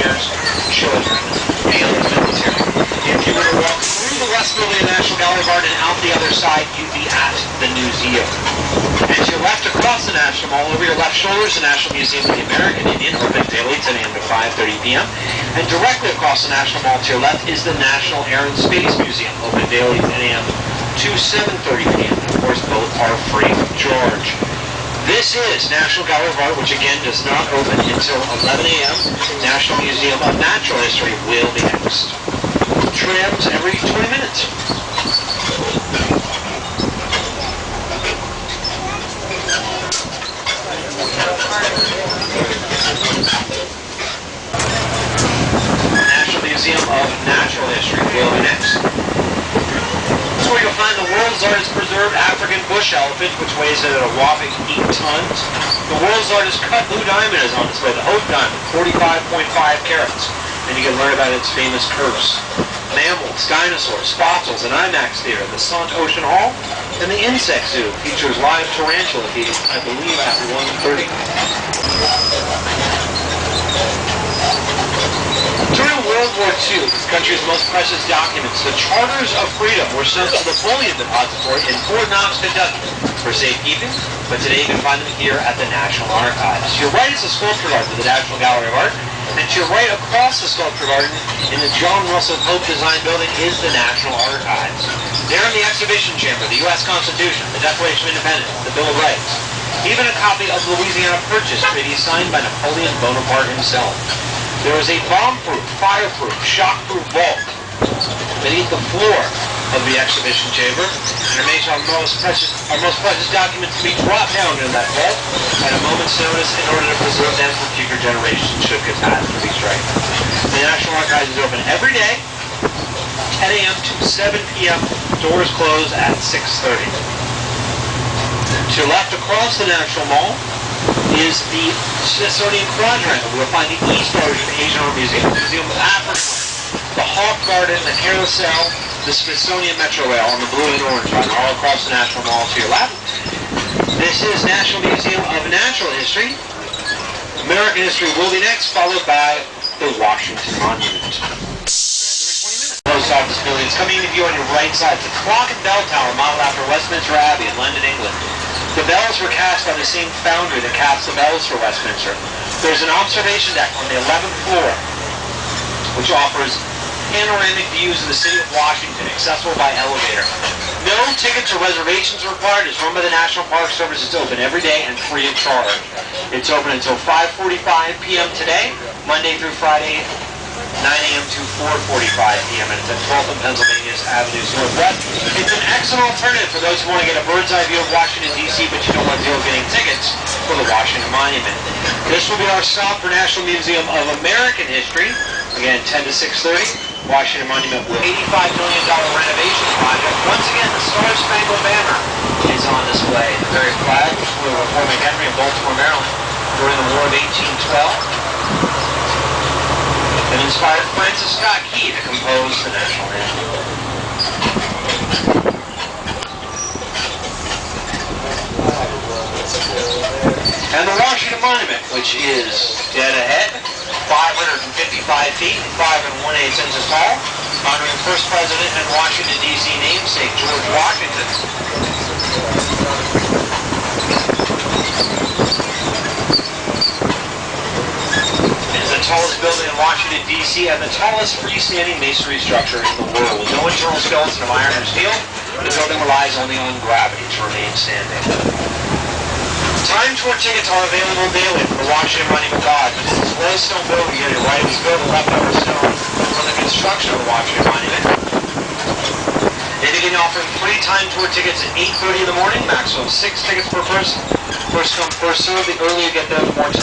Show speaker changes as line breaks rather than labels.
engineers, children, and the military. If you were to walk through the west building of the National Gallery of Art and out the other side, you'd be at the museum. And to your left across the National Mall, over your left shoulder is the National Museum of the American Indian, open daily 10 a.m. to 5:30 p.m. And directly across the National Mall to your left is the National Air and Space Museum, open daily 10 a.m. to 7:30 p.m. Of course, both are free of charge. This is National Gallery of Art, which again does not open until 11 a.m. National Museum of Natural History will be next. Trams every 20 minutes. National Museum of Natural History will be next. This is where you'll find the world's largest preserved African bush elephant, which weighs at a whopping 8 tons. The world's largest cut blue diamond is on display, the Hope Diamond, 45.5 carats. And you can learn about its famous curse. Mammals, dinosaurs, fossils, and IMAX Theater, the Sant Ocean Hall, and the Insect Zoo features live tarantula feeding, I believe, at 1:30. During World War II, this country's most precious documents, the Charters of Freedom, were sent to the Bullion Depository in Fort Knox, Kentucky, for safekeeping, but today you can find them here at the National Archives. To your right is the sculpture garden of the National Gallery of Art, and to your right across the sculpture garden in the John Russell Pope Design Building is the National Archives. There in the exhibition chamber, the U.S. Constitution, the Declaration of Independence, the Bill of Rights, even a copy of the Louisiana Purchase Treaty signed by Napoleon Bonaparte himself. There is a bomb-proof, fire-proof, shock-proof vault beneath the floor of the exhibition chamber, and it makes our most precious documents to be dropped down in that vault at a moment's notice in order to preserve them for future generations should catastrophe strike. The National Archives is open every day, 10 a.m. to 7 p.m. Doors close at 6:30. To your left across the National Mall is the Smithsonian Quadrangle. We'll find the East Asian Art Museum, the Museum of Africa, the Hawk Garden, the Carousel, the Smithsonian Metro Rail on the blue and orange line, all across the National Mall to your left. This is National Museum of Natural History. American history will be next, followed by the Washington Monument. Post office buildings coming to view on your right side. The Clock and Bell Tower, modeled after Westminster Abbey in London, England. The bells were cast by the same foundry that cast the bells for Westminster. There's an observation deck on the 11th floor, which offers panoramic views of the city of Washington, accessible by elevator. No tickets or reservations are required. It's run by the National Park Service. It's open every day and free of charge. It's open until 5:45 p.m. today, Monday through Friday, 9 a.m. to 4:45 p.m. and it's at 12th and Pennsylvania Avenues Northwest. It's an excellent alternative for those who want to get a bird's eye view of Washington, D.C., but you don't want to deal with getting tickets for the Washington Monument. This will be our stop for National Museum of American History. Again, 10 to 6:30. Washington Monument will $85 million renovation project. Once again, the Star-Spangled Banner is on display. The very flag which flew over Fort McHenry in Baltimore, Maryland during the War of 1812. And inspired Francis Scott Key to compose the national anthem. And the Washington Monument, which is dead ahead, 555 feet, 5 1/8 inches tall, honoring the first president and Washington, D.C. namesake, George Washington. Tallest building in Washington, D.C., and the tallest freestanding masonry structure in the world. With no internal skeleton of iron or steel, the building relies only on gravity to remain standing. Time tour tickets are available daily for the Washington Monument Lodge. This is a stone building to your right. It was built of leftover stone from the construction of the Washington Monument. They begin offering free time tour tickets at 8:30 in the morning, maximum 6 tickets per person. First come, first serve. The earlier you get there, the more time.